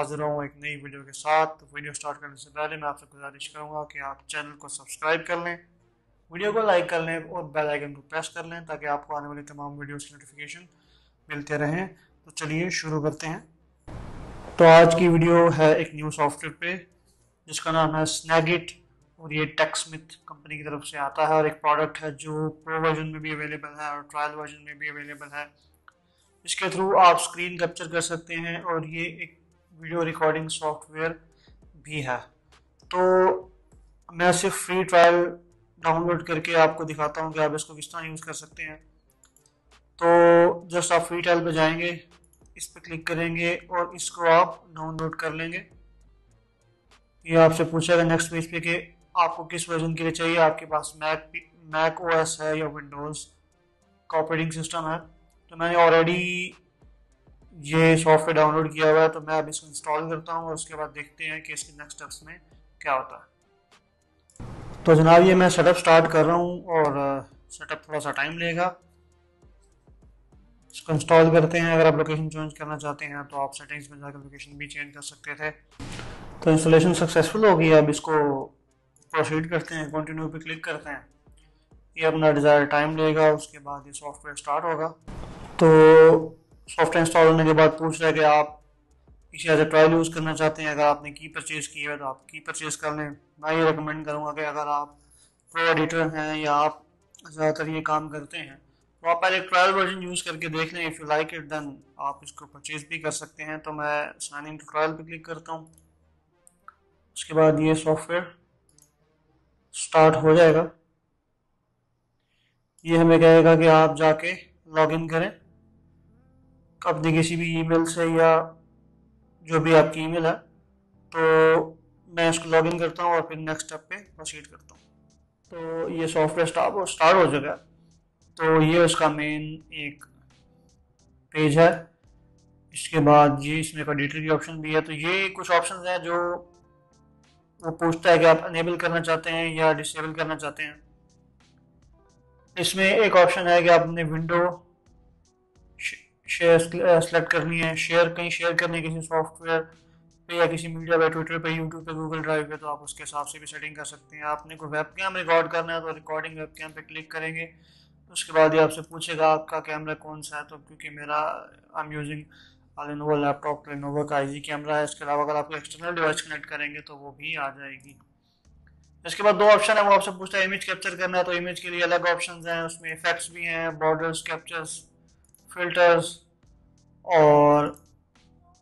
हाजिर हूँ एक नई वीडियो के साथ। तो वीडियो स्टार्ट करने से पहले मैं आपसे गुजारिश करूँगा कि आप चैनल को सब्सक्राइब कर लें, वीडियो को लाइक कर लें और बेल आइकन को प्रेस कर लें ताकि आपको आने वाली तमाम वीडियोस की नोटिफिकेशन मिलते रहें। तो चलिए शुरू करते हैं। तो आज की वीडियो है एक न्यू सॉफ्टवेयर पे जिसका नाम है स्नैगिट और ये टेक्समिथ कंपनी की तरफ से आता है और एक प्रोडक्ट है जो प्रो वर्जन में भी अवेलेबल है और ट्रायल वर्जन में भी अवेलेबल है। इसके थ्रू आप स्क्रीन कैप्चर कर सकते हैं और ये एक वीडियो रिकॉर्डिंग सॉफ्टवेयर भी है। तो मैं सिर्फ फ्री ट्रायल डाउनलोड करके आपको दिखाता हूँ कि आप इसको किस तरह यूज़ कर सकते हैं। तो जस्ट आप फ्री ट्रायल पे जाएंगे, इस पर क्लिक करेंगे और इसको आप डाउनलोड कर लेंगे। ये आपसे पूछेगा नेक्स्ट पेज पे कि आपको किस वर्जन के लिए चाहिए, आपके पास मैक ओएस है या विंडोज़ का ऑपरेटिंग सिस्टम है। तो मैंने ऑलरेडी ये सॉफ्टवेयर डाउनलोड किया हुआ है, तो मैं अब इसको इंस्टॉल करता हूँ और उसके बाद देखते हैं कि इसके नेक्स्ट स्टेप्स में क्या होता है। तो जनाब ये मैं सेटअप स्टार्ट कर रहा हूँ और सेटअप थोड़ा सा टाइम लेगा। इसको इंस्टॉल करते हैं। अगर आप लोकेशन चेंज करना चाहते हैं तो आप सेटिंग्स में जाकर लोकेशन भी चेंज कर सकते थे। तो इंस्टॉलेशन सक्सेसफुल हो गई। अब इसको प्रोसीड करते हैं, कंटिन्यू पे क्लिक करते हैं। ये अपना डिज़ायर टाइम लेगा, उसके बाद ये सॉफ्टवेयर स्टार्ट होगा। तो सॉफ्टवेयर इंस्टॉल होने के बाद पूछ रहा है कि आप इसे एज ए ट्रायल यूज़ करना चाहते हैं। अगर आपने की परचेज़ की है तो आप की परचेज़ कर लें। मैं ये रिकमेंड करूँगा कि अगर आप प्रो एडिटर हैं या आप ज़्यादातर ये काम करते हैं तो आप पहले ट्रायल वर्जन यूज़ करके देख लें। If you like it then आप इसको परचेज़ भी कर सकते हैं। तो मैं साइन इन टू ट्रायल पे क्लिक करता हूँ। उसके बाद ये सॉफ्टवेयर स्टार्ट हो जाएगा। ये हमें कहेगा कि आप जाके लॉग इन करें अपनी किसी भी ईमेल से या जो भी आपकी ईमेल है। तो मैं इसको लॉग इन करता हूँ और फिर नेक्स्ट स्टेप पे प्रोसीड करता हूँ। तो ये सॉफ्टवेयर स्टार्ट हो चुका है। तो ये उसका मेन एक पेज है। इसके बाद ये इसमें एडिटर की ऑप्शन भी है। तो ये कुछ ऑप्शंस हैं जो वो पूछता है कि आप अनेबल करना चाहते हैं या डिसेबल करना चाहते हैं। इसमें एक ऑप्शन है कि आपने विंडो शेयर सेलेक्ट करनी है, कहीं शेयर करनी है किसी सॉफ्टवेयर पे या किसी मीडिया पे, ट्विटर पे, यूट्यूब पे, गूगल ड्राइव पे। तो आप उसके हिसाब से भी सेटिंग कर सकते हैं। आपने कोई वेब कैम रिकॉर्ड करना है तो रिकॉर्डिंग वेब कैम पे क्लिक करेंगे। उसके बाद ये आपसे पूछेगा आपका कैमरा कौन सा है। तो क्योंकि मेरा I am using Lenovo laptop, Lenovo का आईजी कैमरा है। इसके अलावा अगर आप एक्सटर्नल डिवाइस कनेक्ट करेंगे तो वो भी आ जाएगी। इसके बाद दो ऑप्शन है, वो आपसे पूछता है इमेज कैप्चर करना है तो इमेज के लिए अलग ऑप्शंस हैं। उसमें इफेक्ट्स भी हैं, बॉर्डर्स, कैप्चर्स, फिल्टर्स और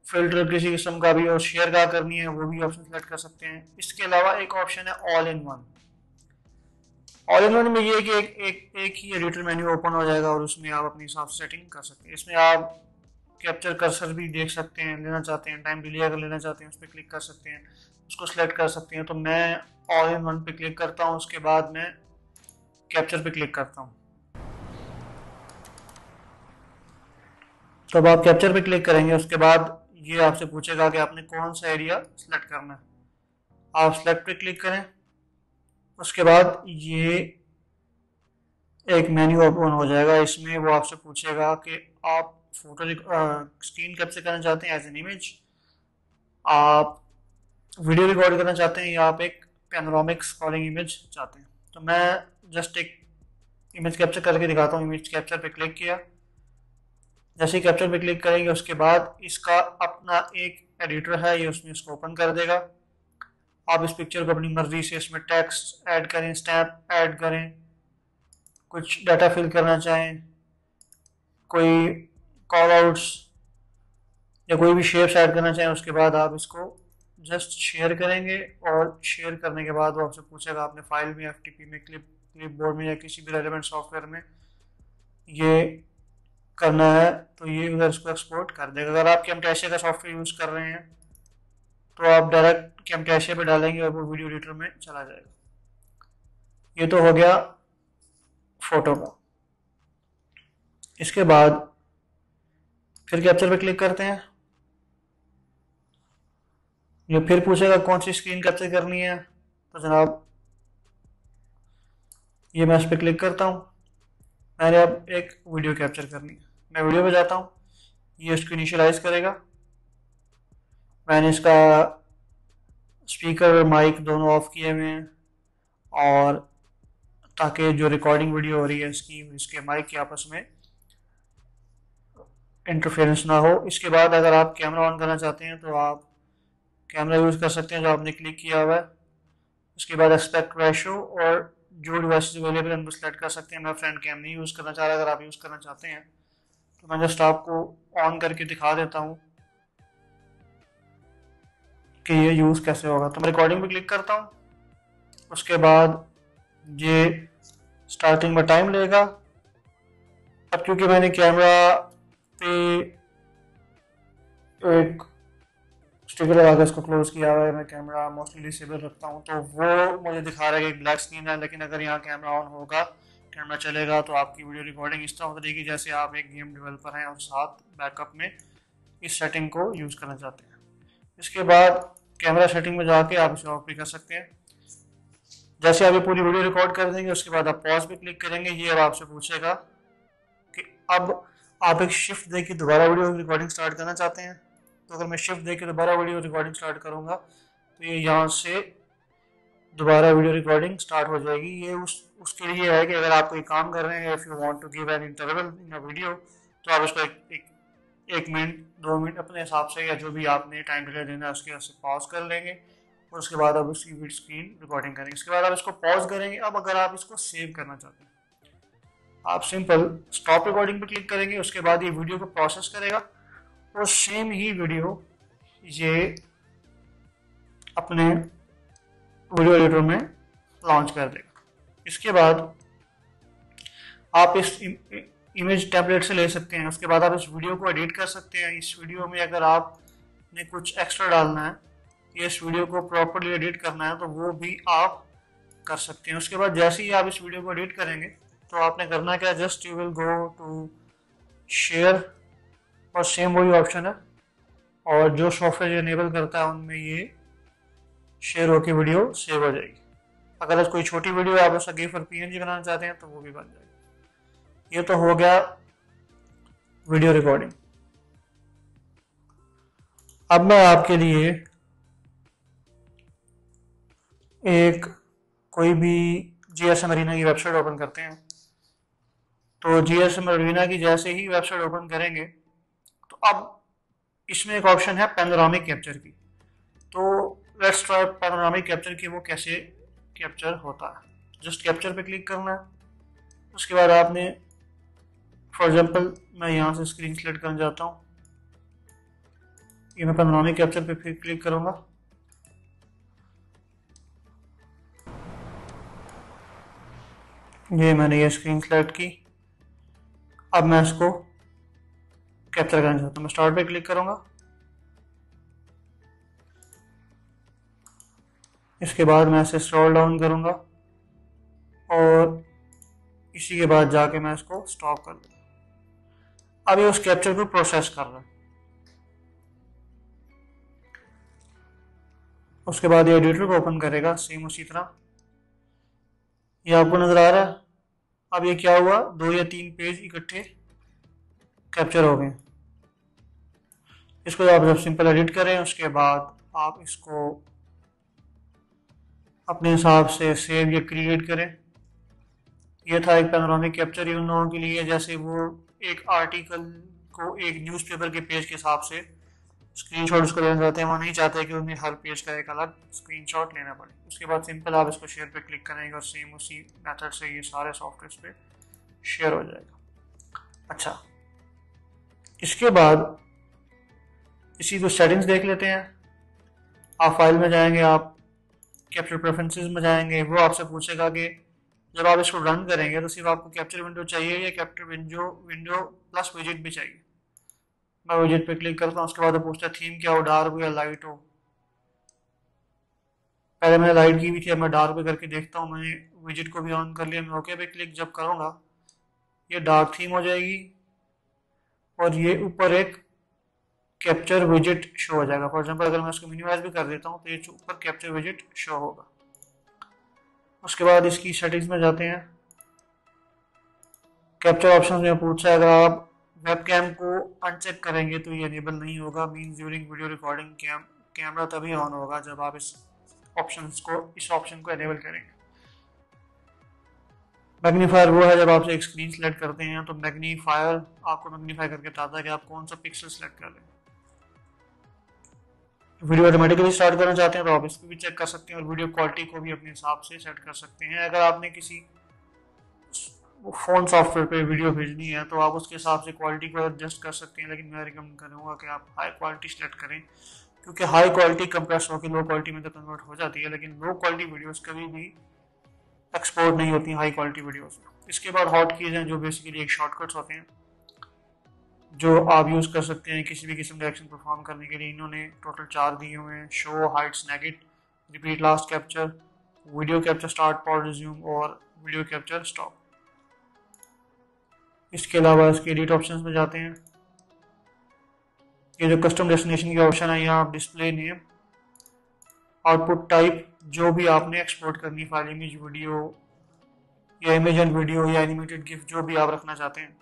फिल्टर किसी किस्म का भी और शेयर का करनी है वो भी ऑप्शन सेलेक्ट कर सकते हैं। इसके अलावा एक ऑप्शन है all in one. All in one में ये है कि एक ही एडिटर मेन्यू ओपन हो जाएगा और उसमें आप अपने हिसाब से सेटिंग कर सकते हैं। इसमें आप कैप्चर कर्सर भी देख सकते हैं, लेना चाहते हैं टाइम डिले अगर लेना चाहते हैं उस पर क्लिक कर सकते हैं, उसको सिलेक्ट कर सकते हैं। तो मैं ऑल इन वन पे क्लिक करता हूँ, उसके बाद मैं कैप्चर पे क्लिक करता हूँ। तो अब आप कैप्चर पे क्लिक करेंगे, उसके बाद ये आपसे पूछेगा कि आपने कौन सा एरिया सिलेक्ट करना है। आप सिलेक्ट पे क्लिक करें। उसके बाद ये एक मेन्यू ओपन हो जाएगा। इसमें वो आपसे पूछेगा कि आप फोटो स्क्रीन कैप्चर करना चाहते हैं एज एन इमेज, आप वीडियो रिकॉर्ड करना चाहते हैं या आप एक पैनोरामिक स्क्रॉलिंग इमेज चाहते हैं। तो मैं जस्ट एक इमेज कैप्चर करके दिखाता हूँ। इमेज कैप्चर पे क्लिक किया। जैसे ही कैप्चर पे क्लिक करेंगे उसके बाद इसका अपना एक एडिटर है, ये उसमें इसको ओपन कर देगा। आप इस पिक्चर को अपनी मर्जी से इसमें टेक्स्ट ऐड करें, स्नैप ऐड करें, कुछ डाटा फिल करना चाहें, कोई कॉल आउट्स या कोई भी शेप्स ऐड करना चाहें। उसके बाद आप इसको जस्ट शेयर करेंगे और शेयर करने के बाद वो आपसे पूछेगा आपने फाइल में, एफटीपी में, क्लिपबोर्ड में या किसी भी रेलेवेंट सॉफ्टवेयर में ये करना है तो ये उधर इसको एक्सपोर्ट कर देगा। अगर आप कैमटैशिया का सॉफ्टवेयर यूज़ कर रहे हैं तो आप डायरेक्ट कैमटैशिया पे डालेंगे और वो वीडियो एडिटर में चला जाएगा। ये तो हो गया फोटो का। इसके बाद फिर कैप्चर पे क्लिक करते हैं। ये फिर पूछेगा कौन सी स्क्रीन कैप्चर करनी है। तो जनाब ये मैं इस पर क्लिक करता हूँ। मैंने अब एक वीडियो कैप्चर करनी है। मैं वीडियो पे जाता हूँ, ये उसको इनिशियलाइज करेगा। मैंने इसका स्पीकर और माइक दोनों ऑफ किए हुए हैं, और ताकि जो रिकॉर्डिंग वीडियो हो रही है इसकी, इसके माइक के आपस में इंटरफेरेंस ना हो। इसके बाद अगर आप कैमरा ऑन करना चाहते हैं तो आप कैमरा यूज़ कर सकते हैं जो आपने क्लिक किया हुआ है। उसके बाद एस्पेक्ट रेशो और जो डिवाइस अवेलेबल है उनको सेलेक्ट कर सकते हैं। मैं फ्रंट कैम नहीं यूज़ करना चाह रहा, अगर आप यूज़ करना चाहते हैं तो मैं जस्ट आपको ऑन करके दिखा देता हूँ कि ये यूज़ कैसे होगा। तो मैं रिकॉर्डिंग पे क्लिक करता हूँ, उसके बाद ये स्टार्टिंग में टाइम लेगा। अब क्योंकि मैंने कैमरा पे एक स्टिकर लगा के इसको क्लोज किया हुआ है, मैं कैमरा मोस्टली डिसेबल रखता हूँ, तो वो मुझे दिखा रहा है कि ब्लैक स्क्रीन है। लेकिन अगर यहाँ कैमरा ऑन होगा, कैमरा चलेगा, तो आपकी वीडियो रिकॉर्डिंग इस तरह होती रहेगी जैसे आप एक गेम डेवलपर हैं और साथ बैकअप में इस सेटिंग को यूज़ करना चाहते हैं। इसके बाद कैमरा सेटिंग में जाके आप इसे ऑफ भी कर सकते हैं। जैसे आप ये पूरी वीडियो रिकॉर्ड कर देंगे, उसके बाद आप पॉज पे क्लिक करेंगे। ये अब आपसे पूछेगा कि अब आप एक शिफ्ट दे के दोबारा वीडियो रिकॉर्डिंग स्टार्ट करना चाहते हैं। तो अगर मैं शिफ्ट दे के दोबारा वीडियो रिकॉर्डिंग स्टार्ट करूंगा तो ये यहाँ से दोबारा वीडियो रिकॉर्डिंग स्टार्ट हो जाएगी। ये उसके लिए है कि अगर आप कोई काम कर रहे हैं, if you want to give an interval in a video, तो आप इसको एक मिनट 2 मिनट अपने हिसाब से, या जो भी आपने टाइम डिले देना है उसके हिसाब से पॉज कर लेंगे, और उसके बाद आप उसकी स्क्रीन रिकॉर्डिंग करेंगे। इसके बाद आप इसको पॉज करेंगे। अब अगर आप इसको सेव करना चाहते हैं, आप सिंपल स्टॉप रिकॉर्डिंग पे क्लिक करेंगे। उसके बाद ये वीडियो को प्रोसेस करेगा और सेम ही वीडियो ये अपने वीडियो एडिटर में लॉन्च कर देगा। इसके बाद आप इस इमेज टैबलेट से ले सकते हैं। उसके बाद आप इस वीडियो को एडिट कर सकते हैं। इस वीडियो में अगर आपने कुछ एक्स्ट्रा डालना है या इस वीडियो को प्रॉपरली एडिट करना है तो वो भी आप कर सकते हैं। उसके बाद जैसे ही आप इस वीडियो को एडिट करेंगे तो आपने करना क्या, just you will go to share, और सेम वही ऑप्शन है, और जो सॉफ्टवेयर इनेबल करता है उनमें ये शेयर होकर वीडियो सेव हो जाएगी। अगर कोई छोटी वीडियो आप उसका गिफ और पीएनजी बनाना चाहते हैं तो वो भी बन जाएगी। ये तो हो गया वीडियो रिकॉर्डिंग। अब मैं आपके लिए एक कोई भी जीएसएम अरीना की वेबसाइट ओपन करते हैं। तो जीएसएम अरीना की जैसे ही वेबसाइट ओपन करेंगे तो अब इसमें एक ऑप्शन है पैनोरामिक कैप्चर की। तो लेट्स ट्राई पैनोरामिक कैप्चर की वो कैसे कैप्चर होता है। जस्ट कैप्चर पे क्लिक करना है। उसके बाद आपने, फॉर एग्जांपल मैं यहाँ से स्क्रीन सेलेक्ट करना चाहता हूँ, ये मैं पैनोरामिक कैप्चर पे फिर क्लिक करूँगा। ये मैंने ये स्क्रीन सेलेक्ट की। अब मैं इसको कैप्चर करना चाहता हूँ। मैं स्टार्ट पे क्लिक करूँगा। इसके बाद मैं इसे स्क्रॉल डाउन करूँगा और इसी के बाद जाके मैं इसको स्टॉप कर दूँगा। अब ये उस कैप्चर को प्रोसेस कर रहा है। उसके बाद ये एडिटर को ओपन करेगा सेम उसी तरह। ये आपको नजर आ रहा है। अब ये क्या हुआ, 2 या 3 पेज इकट्ठे कैप्चर हो गए। इसको आप जब सिंपल एडिट करें उसके बाद आप इसको अपने हिसाब से सेव या क्रिएट करें। ये था एक पैनोरामिक कैप्चर उन लोगों के लिए जैसे वो एक आर्टिकल को एक न्यूज़पेपर के पेज के हिसाब से स्क्रीनशॉट उसको लेना चाहते हैं। वो नहीं चाहते कि उन्हें हर पेज का एक अलग स्क्रीनशॉट लेना पड़े। उसके बाद सिंपल आप इसको शेयर पे क्लिक करेंगे और सेम उसी मेथड से ये सारे सॉफ्टवेयर पे शेयर हो जाएगा। अच्छा, इसके बाद इसी को सेटिंग्स देख लेते हैं। आप फाइल में जाएंगे, आप कैप्चर प्रेफरेंसेस में जाएंगे। वो आपसे पूछेगा कि जब आप इसको रन करेंगे तो सिर्फ आपको कैप्चर विंडो चाहिए या कैप्चर विंडो प्लस विजेट भी चाहिए। मैं विजेट पे क्लिक करता हूँ। उसके बाद पूछता है थीम क्या हो, डार्क हो या लाइट हो। पहले मैंने लाइट की हुई थी, अब मैं डार्क पे करके देखता हूँ। मैंने विजेट को भी ऑन कर लिया। मैं ओके पे क्लिक जब करूँगा ये डार्क थीम हो जाएगी और ये ऊपर एक कैप्चर विजेट शो हो जाएगा। फॉर एग्जांपल अगर मैं इसको मिनिमाइज भी कर देता हूँ तो ये ऊपर कैप्चर विजेट शो होगा। उसके बाद इसकी सेटिंग्स में जाते हैं। कैप्चर ऑप्शन में पूछा है अगर आप वेब कैम को अनचेक करेंगे तो ये इनेबल नहीं होगा। Means during video recording camera तभी ऑन होगा जब आप इस ऑप्शन को एनेबल करेंगे। मैग्नीफायर वो है जब आप एक स्क्रीन सेलेक्ट करते हैं तो मैग्नीफायर आपको मैग्नीफाई करके बताता है कि आप कौन सा पिक्सल सेलेक्ट कर रहे हैं। वीडियो ऑटोमेटिकली स्टार्ट करना चाहते हैं तो आप इसको भी चेक कर सकते हैं, और वीडियो क्वालिटी को भी अपने हिसाब से सेट कर सकते हैं। अगर आपने किसी फ़ोन सॉफ्टवेयर पे वीडियो भेजनी है तो आप उसके हिसाब से क्वालिटी को एडजस्ट कर सकते हैं, लेकिन मैं रिकमेंड करूँगा कि आप हाई क्वालिटी सेलेक्ट करें, क्योंकि हाई क्वालिटी कंप्रेस होकर लो क्वालिटी में तो कन्वर्ट हो जाती है, लेकिन लो क्वालिटी वीडियोस कभी भी एक्सपोर्ट नहीं होती हाई क्वालिटी वीडियोस। इसके बाद हॉट कीज हैं जो बेसिकली एक शॉर्टकट्स होते हैं जो आप यूज़ कर सकते हैं किसी भी किस्म का एक्शन परफॉर्म करने के लिए। इन्होंने टोटल 4 दिए हुए हैं: show, hide, Snagit, repeat last capture, video capture start, pause, resume और वीडियो कैप्चर स्टॉप। इसके अलावा इसके एडिट ऑप्शंस में जाते हैं। ये जो कस्टम डेस्टिनेशन की ऑप्शन है, यहाँ आप डिस्प्ले नेम, आउटपुट टाइप, जो भी आपने एक्सपोर्ट करनी फाइल, इमेज, वीडियो या इमेज एंड वीडियो या एनिमेटेड गिफ्ट, जो भी आप रखना चाहते हैं,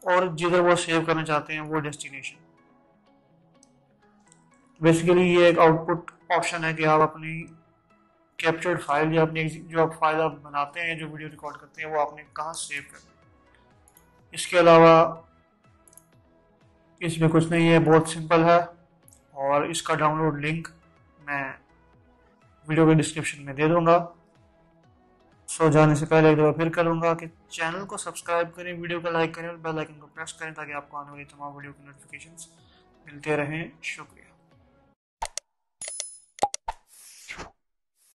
और जिधर वो सेव करना चाहते हैं वो डेस्टिनेशन। बेसिकली ये एक आउटपुट ऑप्शन है कि आप अपनी कैप्चर्ड फाइल या अपनी जो आप फाइल आप बनाते हैं, जो वीडियो रिकॉर्ड करते हैं, वो आपने कहाँ सेव करना है। इसके अलावा इसमें कुछ नहीं है, बहुत सिंपल है, और इसका डाउनलोड लिंक मैं वीडियो के डिस्क्रिप्शन में दे दूंगा। सो जाने से पहले एक दफ़ा फिर करूँगा कि चैनल को सब्सक्राइब करें, वीडियो को लाइक करें और बेल आइकन को प्रेस करें ताकि आपको आने वाली तमाम वीडियो की नोटिफिकेशंस मिलते रहें। शुक्रिया।